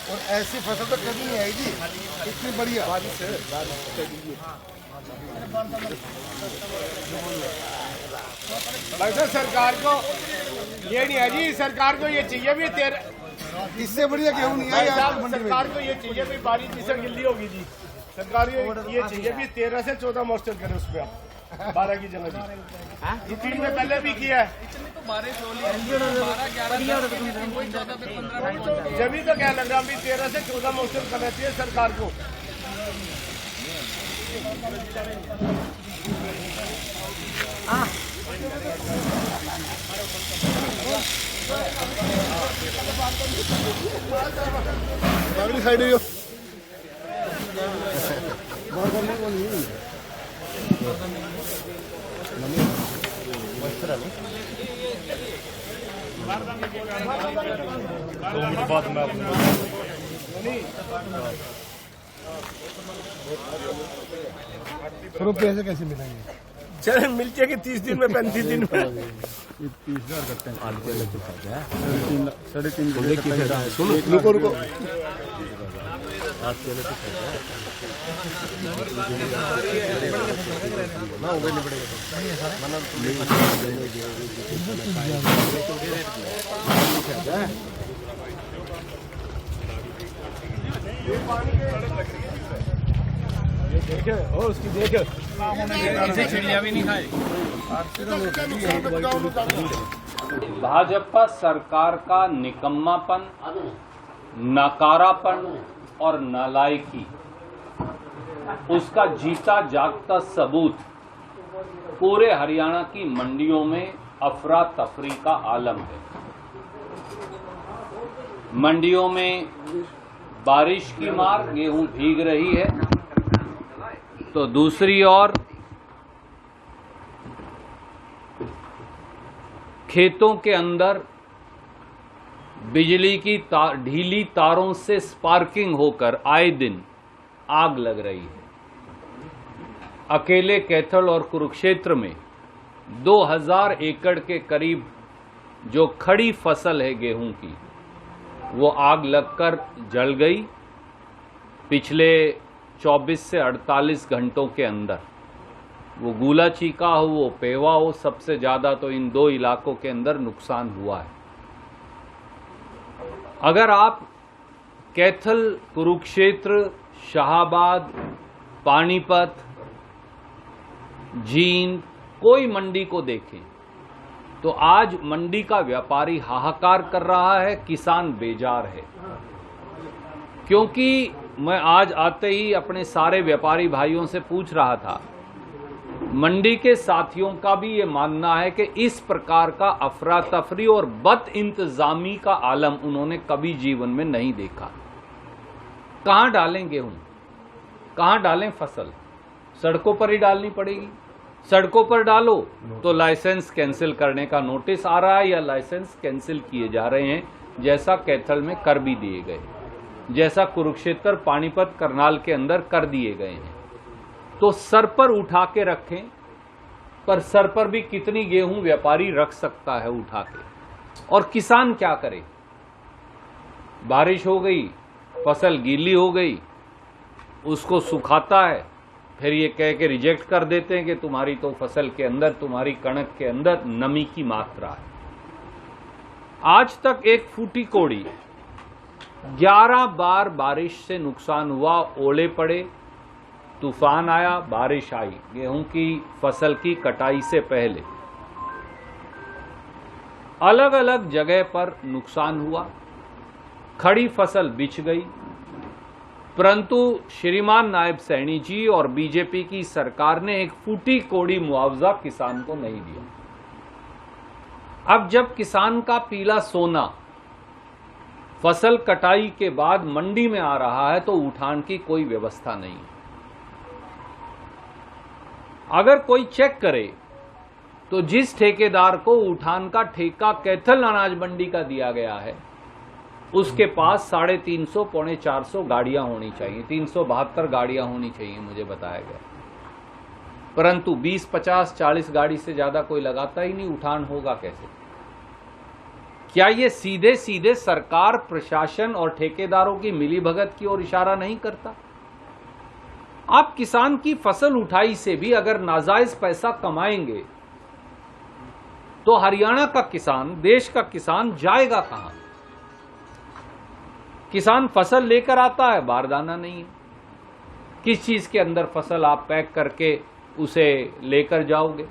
और ऐसी फसल तो कभी नहीं आएगी इतनी बढ़िया बारिश है। भाई साहब सरकार को ये नहीं है जी, सरकार को ये चाहिए भी इससे बढ़िया गेहूँ नहीं भाई है साहब सरकार को ये चाहिए भी बारिश जिससे गिल्ली होगी जी। सरकार को ये चाहिए भी 13 से 14 मॉइस्चर करे उस पे 12 की जगह जी। ये 3 में पहले भी किया है, जब भी तो क्या लग रहा है 13 से 14 मॉइस्चर करना चाहिए सरकार को। साइड तो पैसे कैसे मिलेंगे? चल मिल जाएगी 30 दिन में 35 दिन में 30,000 करते हैं। 3.5 सुनो रुको रुको उसकी देख चिड़िया भी नहीं खाए। भाजपा सरकार का निकम्मापन, नकारापन और नालायकी, उसका जीता जागता सबूत पूरे हरियाणा की मंडियों में अफरा तफरी का आलम है। मंडियों में बारिश की मार गेहूं भीग रही है, तो दूसरी ओर खेतों के अंदर बिजली की ढीली तारों से स्पार्किंग होकर आए दिन आग लग रही है। अकेले कैथल और कुरुक्षेत्र में 2000 एकड़ के करीब जो खड़ी फसल है गेहूं की, वो आग लगकर जल गई। पिछले 24 से 48 घंटों के अंदर वो गूला चीका हो, वो पेवा हो, सबसे ज्यादा तो इन दो इलाकों के अंदर नुकसान हुआ है। अगर आप कैथल, कुरुक्षेत्र, शाहाबाद, पानीपत, जींद कोई मंडी को देखें तो आज मंडी का व्यापारी हाहाकार कर रहा है, किसान बेजार है। क्योंकि मैं आज आते ही अपने सारे व्यापारी भाइयों से पूछ रहा था, मंडी के साथियों का भी ये मानना है कि इस प्रकार का अफरा तफरी और बद इंतजामी का आलम उन्होंने कभी जीवन में नहीं देखा। कहां डालें गेहूं, कहां डालें फसल? सड़कों पर ही डालनी पड़ेगी। सड़कों पर डालो तो लाइसेंस कैंसिल करने का नोटिस आ रहा है या लाइसेंस कैंसिल किए जा रहे हैं, जैसा कैथल में कर भी दिए गए, जैसा कुरुक्षेत्र, पानीपत, करनाल के अंदर कर दिए गए हैं। तो सर पर उठा के रखें, पर सर पर भी कितनी गेहूं व्यापारी रख सकता है उठा के? और किसान क्या करे? बारिश हो गई, फसल गीली हो गई, उसको सुखाता है, फिर ये कह के रिजेक्ट कर देते हैं कि तुम्हारी तो फसल के अंदर, तुम्हारी कणक के अंदर नमी की मात्रा है। आज तक एक फूटी कोड़ी 11 बार बारिश से नुकसान हुआ, ओले पड़े, तूफान आया, बारिश आई, गेहूं की फसल की कटाई से पहले अलग अलग जगह पर नुकसान हुआ, खड़ी फसल बिछ गई, परंतु श्रीमान नायब सैनी जी और बीजेपी की सरकार ने एक फूटी कोड़ी मुआवजा किसान को नहीं दिया। अब जब किसान का पीला सोना फसल कटाई के बाद मंडी में आ रहा है तो उठान की कोई व्यवस्था नहीं है। अगर कोई चेक करे तो जिस ठेकेदार को उठान का ठेका कैथल अनाज मंडी का दिया गया है, उसके पास 350 पौने 400 गाड़ियां होनी चाहिए, 372 गाड़ियां होनी चाहिए मुझे बताया गया, परंतु 20, 50, 40 गाड़ी से ज्यादा कोई लगाता ही नहीं। उठान होगा कैसे? क्या ये सीधे सीधे सरकार, प्रशासन और ठेकेदारों की मिलीभगत की ओर इशारा नहीं करता? आप किसान की फसल उठाई से भी अगर नाजायज पैसा कमाएंगे तो हरियाणा का किसान, देश का किसान जाएगा कहां? किसान फसल लेकर आता है, बारदाना नहीं है। किस चीज के अंदर फसल आप पैक करके उसे लेकर जाओगे?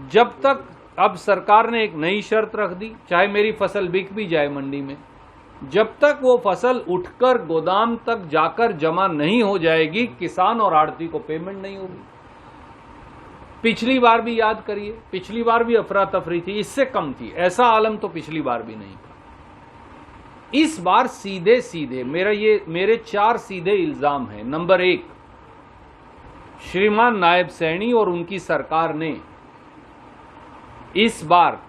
जब तक, अब सरकार ने एक नई शर्त रख दी, चाहे मेरी फसल बिक भी जाए मंडी में, जब तक वो फसल उठकर गोदाम तक जाकर जमा नहीं हो जाएगी, किसान और आड़ती को पेमेंट नहीं होगी। पिछली बार भी याद करिए, पिछली बार भी अफरा तफरी थी, इससे कम थी, ऐसा आलम तो पिछली बार भी नहीं था। इस बार सीधे सीधे मेरे 4 सीधे इल्जाम हैं। नंबर 1, श्रीमान नायब सैनी और उनकी सरकार ने इस बार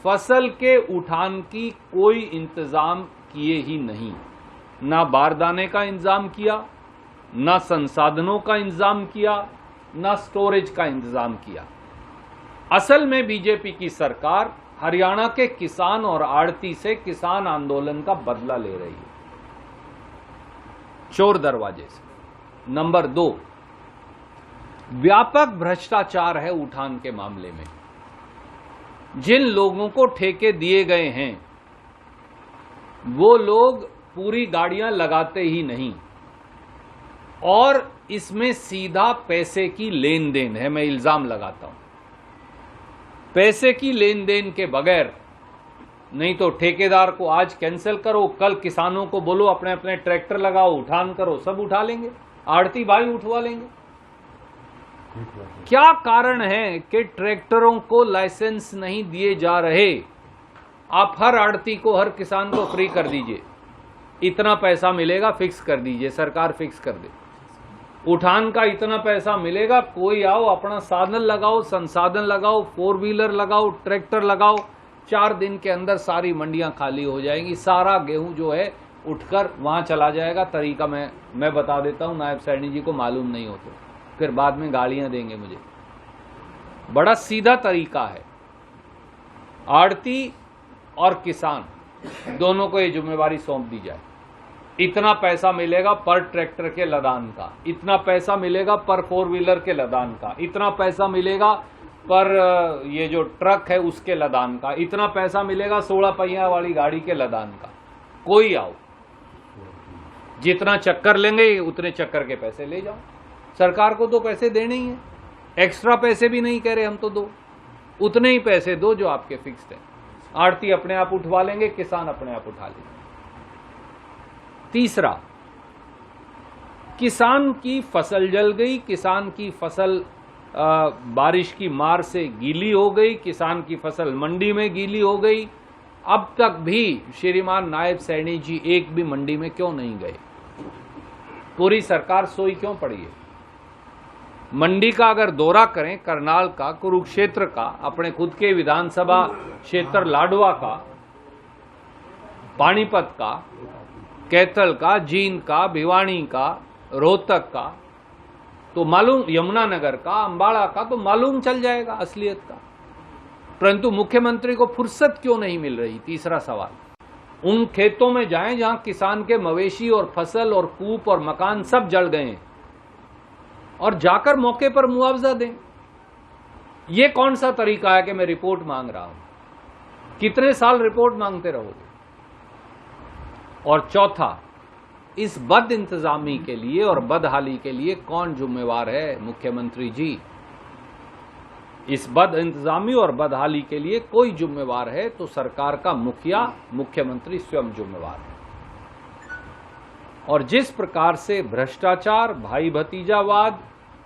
फसल के उठान की कोई इंतजाम किए ही नहीं। ना बारदाने का इंतजाम किया, ना संसाधनों का इंतजाम किया, ना स्टोरेज का इंतजाम किया। असल में बीजेपी की सरकार हरियाणा के किसान और आड़ती से किसान आंदोलन का बदला ले रही है, चोर दरवाजे से। नंबर 2, व्यापक भ्रष्टाचार है उठान के मामले में। जिन लोगों को ठेके दिए गए हैं वो लोग पूरी गाड़ियां लगाते ही नहीं, और इसमें सीधा पैसे की लेन देन है। मैं इल्जाम लगाता हूं, पैसे की लेन देन के बगैर, नहीं तो ठेकेदार को आज कैंसिल करो, कल किसानों को बोलो अपने अपने ट्रैक्टर लगाओ, उठान करो, सब उठा लेंगे, आड़ती भाई उठवा लेंगे। क्या कारण है कि ट्रैक्टरों को लाइसेंस नहीं दिए जा रहे? आप हर आड़ती को, हर किसान को फ्री कर दीजिए, इतना पैसा मिलेगा, फिक्स कर दीजिए, सरकार फिक्स कर दे। उठान का इतना पैसा मिलेगा, कोई आओ, अपना साधन लगाओ, संसाधन लगाओ, 4 व्हीलर लगाओ, ट्रैक्टर लगाओ, 4 दिन के अंदर सारी मंडियां खाली हो जाएंगी, सारा गेहूं जो है उठकर वहां चला जाएगा। तरीका मैं बता देता हूं, नायब सैनी जी को मालूम नहीं होते, फिर बाद में गालियां देंगे मुझे। बड़ा सीधा तरीका है, आड़ती और किसान दोनों को ये जिम्मेवारी सौंप दी जाए। इतना पैसा मिलेगा पर ट्रैक्टर के लदान का, इतना पैसा मिलेगा पर 4 व्हीलर के लदान का, इतना पैसा मिलेगा पर ये जो ट्रक है उसके लदान का, इतना पैसा मिलेगा 16 पहिया वाली गाड़ी के लदान का। कोई आओ, जितना चक्कर लेंगे उतने चक्कर के पैसे ले जाओ। सरकार को तो पैसे देने ही है, एक्स्ट्रा पैसे भी नहीं कह रहे हम तो दो, उतने ही पैसे दो जो आपके फिक्स्ड है। आड़ती अपने आप उठवा लेंगे, किसान अपने आप उठा लेंगे। तीसरा, किसान की फसल जल गई, किसान की फसल बारिश की मार से गीली हो गई, किसान की फसल मंडी में गीली हो गई। अब तक भी श्रीमान नायब सैनी जी एक भी मंडी में क्यों नहीं गए? पूरी सरकार सोई क्यों पड़ी है? मंडी का अगर दौरा करें, करनाल का, कुरुक्षेत्र का, अपने खुद के विधानसभा क्षेत्र लाडवा का, पानीपत का, कैथल का, जींद का, भिवानी का, रोहतक का, तो मालूम, यमुनानगर का, अंबाला का, तो मालूम चल जाएगा असलियत का। परंतु मुख्यमंत्री को फुर्सत क्यों नहीं मिल रही? तीसरा सवाल। उन खेतों में जाएं जहां किसान के मवेशी और फसल और कूप और मकान सब जल गए हैं, और जाकर मौके पर मुआवजा दें। यह कौन सा तरीका है कि मैं रिपोर्ट मांग रहा हूं? कितने साल रिपोर्ट मांगते रहोगे? और चौथा, इस बद इंतजामी के लिए और बदहाली के लिए कौन जिम्मेवार है? मुख्यमंत्री जी। इस बद इंतजामी और बदहाली के लिए कोई जिम्मेवार है तो सरकार का मुखिया, मुख्यमंत्री स्वयं जिम्मेवार है। और जिस प्रकार से भ्रष्टाचार, भाई भतीजावाद,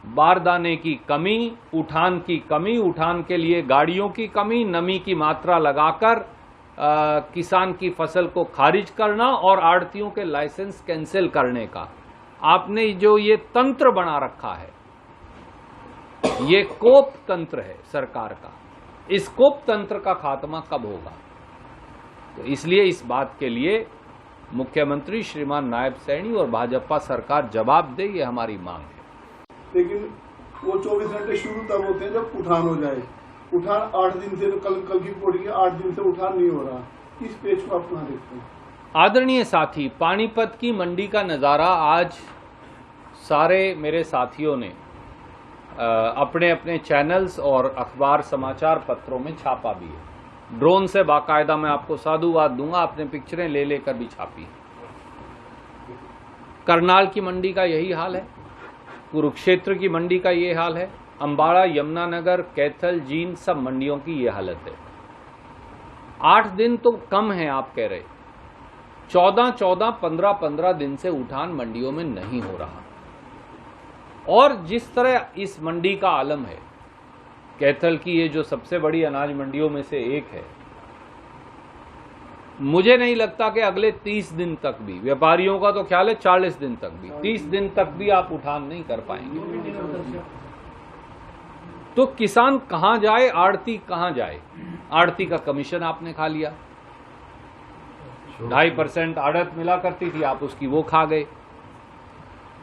बारदाने की कमी, उठान की कमी, उठान के लिए गाड़ियों की कमी, नमी की मात्रा लगाकर किसान की फसल को खारिज करना और आड़तियों के लाइसेंस कैंसिल करने का आपने जो ये तंत्र बना रखा है, ये कोप तंत्र है सरकार का। इस कोप तंत्र का खात्मा कब होगा? तो इसलिए इस बात के लिए मुख्यमंत्री श्रीमान नायब सैनी और भाजपा सरकार जवाब दे, ये हमारी मांग है। लेकिन वो 24 घंटे शुरू तब होते हैं जब उठान हो जाए। उठान 8 दिन से, कल की रिपोर्ट की 8 दिन से उठान नहीं हो रहा। इस पेज को अपना देखते हैं। आदरणीय साथी, पानीपत की मंडी का नज़ारा आज सारे मेरे साथियों ने अपने अपने चैनल्स और अखबार समाचार पत्रों में छापा भी है। ड्रोन से बाकायदा मैं आपको साधुवाद दूंगा, आपने पिक्चरें ले लेकर भी छापी। करनाल की मंडी का यही हाल है, कुरुक्षेत्र की मंडी का ये हाल है, अंबाड़ा, यमुनानगर, कैथल, जींद सब मंडियों की ये हालत है। 8 दिन तो कम है आप कह रहे, 14-14, 15-15 दिन से उठान मंडियों में नहीं हो रहा। और जिस तरह इस मंडी का आलम है, कैथल की ये जो सबसे बड़ी अनाज मंडियों में से एक है, मुझे नहीं लगता कि अगले 30 दिन तक भी, व्यापारियों का तो ख्याल है 40 दिन तक भी, 30 दिन तक भी आप उठान नहीं कर पाएंगे। तो किसान कहां जाए, आड़ती कहां जाए? आड़ती का कमीशन आपने खा लिया, 2.5% आड़त मिला करती थी, आप उसकी वो खा गए।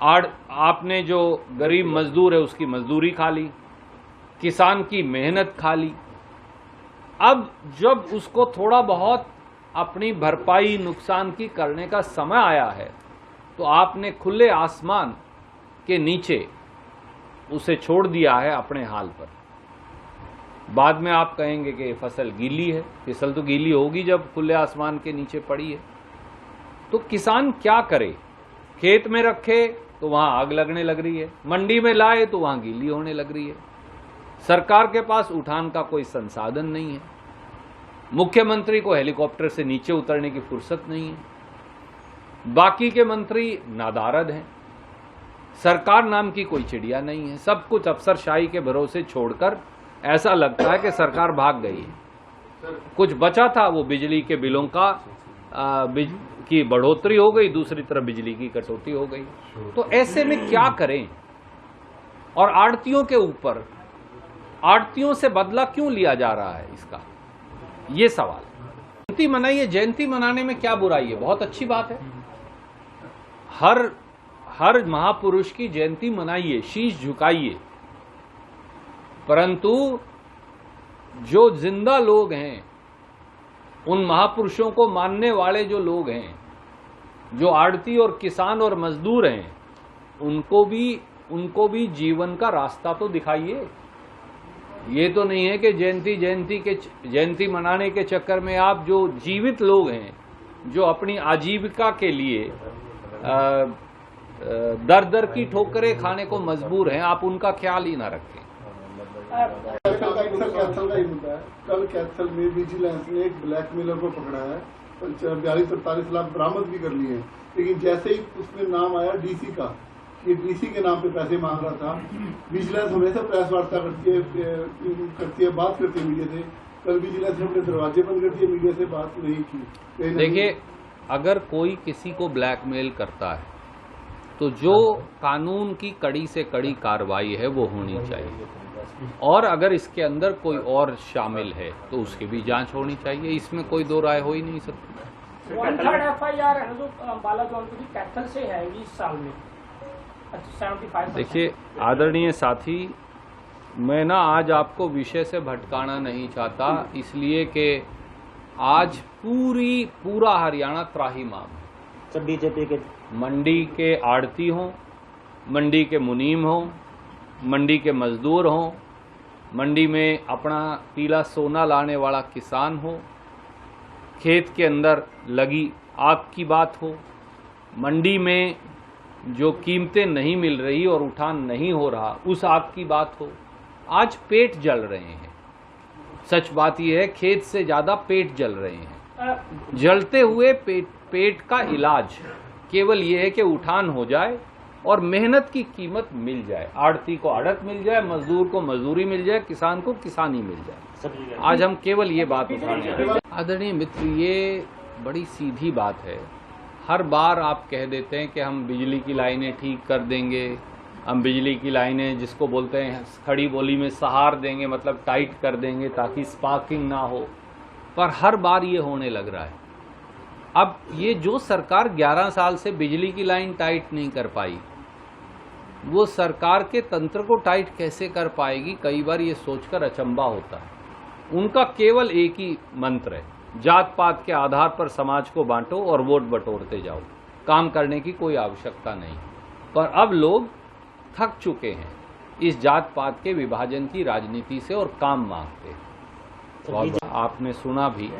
आपने जो गरीब मजदूर है उसकी मजदूरी खा ली, किसान की मेहनत खा ली। अब जब उसको थोड़ा बहुत अपनी भरपाई नुकसान की करने का समय आया है, तो आपने खुले आसमान के नीचे उसे छोड़ दिया है अपने हाल पर। बाद में आप कहेंगे कि फसल गीली है, फसल तो गीली होगी जब खुले आसमान के नीचे पड़ी है। तो किसान क्या करे? खेत में रखे तो वहां आग लगने लग रही है, मंडी में लाए तो वहां गीली होने लग रही है। सरकार के पास उठान का कोई संसाधन नहीं है, मुख्यमंत्री को हेलीकॉप्टर से नीचे उतरने की फुर्सत नहीं है, बाकी के मंत्री नादारद हैं, सरकार नाम की कोई चिड़िया नहीं है। सब कुछ अफसरशाही के भरोसे छोड़कर ऐसा लगता है कि सरकार भाग गई है। कुछ बचा था वो बिजली के बिलों का की बढ़ोतरी हो गई, दूसरी तरफ बिजली की कटौती हो गई। तो ऐसे में क्या करें? और आड़तियों के ऊपर, आड़तियों से बदला क्यों लिया जा रहा है, इसका ये सवाल। जयंती मनाइए, जयंती मनाने में क्या बुराई है? बहुत अच्छी बात है, हर महापुरुष की जयंती मनाइए, शीश झुकाइए। परंतु जो जिंदा लोग हैं, उन महापुरुषों को मानने वाले जो लोग हैं, जो आड़ती और किसान और मजदूर हैं, उनको भी जीवन का रास्ता तो दिखाइए। ये तो नहीं है कि जयंती मनाने के चक्कर में आप जो जीवित लोग हैं, जो अपनी आजीविका के लिए दर दर की ठोकरें खाने को मजबूर हैं, आप उनका ख्याल ही ना रखें। कैथल का ही मुद्दा है। कल कैथल में विजिलेंस ने एक ब्लैकमेलर को पकड़ा है, 42-43 लाख बरामद भी कर लिए हैं। लेकिन जैसे ही उसमें नाम आया डीसी का, कि डीसी के नाम पे पैसे मांग रहा था, विजिलेंस हमेशा प्रेस वार्ता करती है, बात करती है मीडिया से। कल विजिलेंस ने अपने दरवाजे बंद कर दिए, मीडिया से बात नहीं की। देखिए, अगर कोई किसी को ब्लैकमेल करता है तो जो कानून की कड़ी से कड़ी कार्रवाई है वो होनी चाहिए, और अगर इसके अंदर कोई और शामिल है तो उसकी भी जांच होनी चाहिए। इसमें कोई दो राय हो ही नहीं सकती। 1/3 FIR है जो बाला जौनपुरी कैथल से है इस साल में 75%। देखिए आदरणीय साथी, मैं ना आज आपको विषय से भटकाना नहीं चाहता, इसलिए कि आज पूरा हरियाणा त्राहिमाम है। सब बीजेपी के मंडी के आड़ती हों, मंडी के मुनीम हों, मंडी के मजदूर हों, मंडी में अपना पीला सोना लाने वाला किसान हो, खेत के अंदर लगी आग की बात हो, मंडी में जो कीमतें नहीं मिल रही और उठान नहीं हो रहा उस आग की बात हो, आज पेट जल रहे हैं। सच बात यह है, खेत से ज्यादा पेट जल रहे हैं। जलते हुए पेट का इलाज केवल यह है कि उठान हो जाए और मेहनत की कीमत मिल जाए, आड़ती को आड़त मिल जाए, मजदूर को मजदूरी मिल जाए, किसान को किसानी मिल जाए। आज हम केवल ये बात उठाने आए हैं। आदरणीय मित्र, ये बड़ी सीधी बात है। हर बार आप कह देते हैं कि हम बिजली की लाइनें ठीक कर देंगे, हम बिजली की लाइनें जिसको बोलते हैं खड़ी बोली में सहार देंगे, मतलब टाइट कर देंगे ताकि स्पार्किंग ना हो, पर हर बार ये होने लग रहा है। अब ये जो सरकार 11 साल से बिजली की लाइन टाइट नहीं कर पाई, वो सरकार के तंत्र को टाइट कैसे कर पाएगी? कई बार ये सोचकर अचंभा होता है। उनका केवल एक ही मंत्र है, जात पात के आधार पर समाज को बांटो और वोट बटोरते जाओ, काम करने की कोई आवश्यकता नहीं। पर अब लोग थक चुके हैं इस जात पात के विभाजन की राजनीति से और काम मांगते हैं। तो आपने सुना भी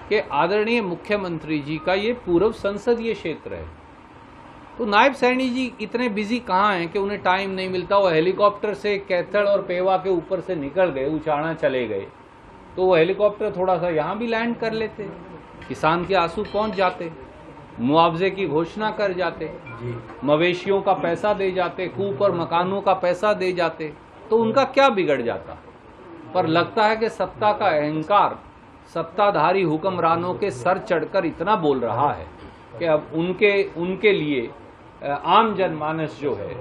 कि आदरणीय मुख्यमंत्री जी का ये पूर्व संसदीय क्षेत्र है, तो नायब सैनी जी इतने बिजी कहाँ हैं कि उन्हें टाइम नहीं मिलता। वो हेलीकॉप्टर से कैथल और पेवा के ऊपर से निकल गए, उचाणा चले गए, तो वो हेलीकॉप्टर थोड़ा सा यहाँ भी लैंड कर लेते, किसान के आंसू पहुंच जाते, मुआवजे की घोषणा कर जाते, मवेशियों का पैसा दे जाते, कूप और मकानों का पैसा दे जाते, तो उनका क्या बिगड़ जाता। पर लगता है कि सत्ता का अहंकार सत्ताधारी हुक्मरानों के सर चढ़कर इतना बोल रहा है कि अब उनके लिए आम जनमानस जो है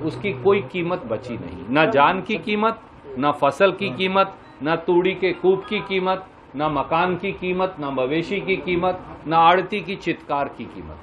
उसकी कोई कीमत बची नहीं, ना जान की कीमत, ना फसल की कीमत, ना तूड़ी के कूप की कीमत, ना मकान की कीमत, ना मवेशी की कीमत, ना आड़ती की चित्कार की कीमत।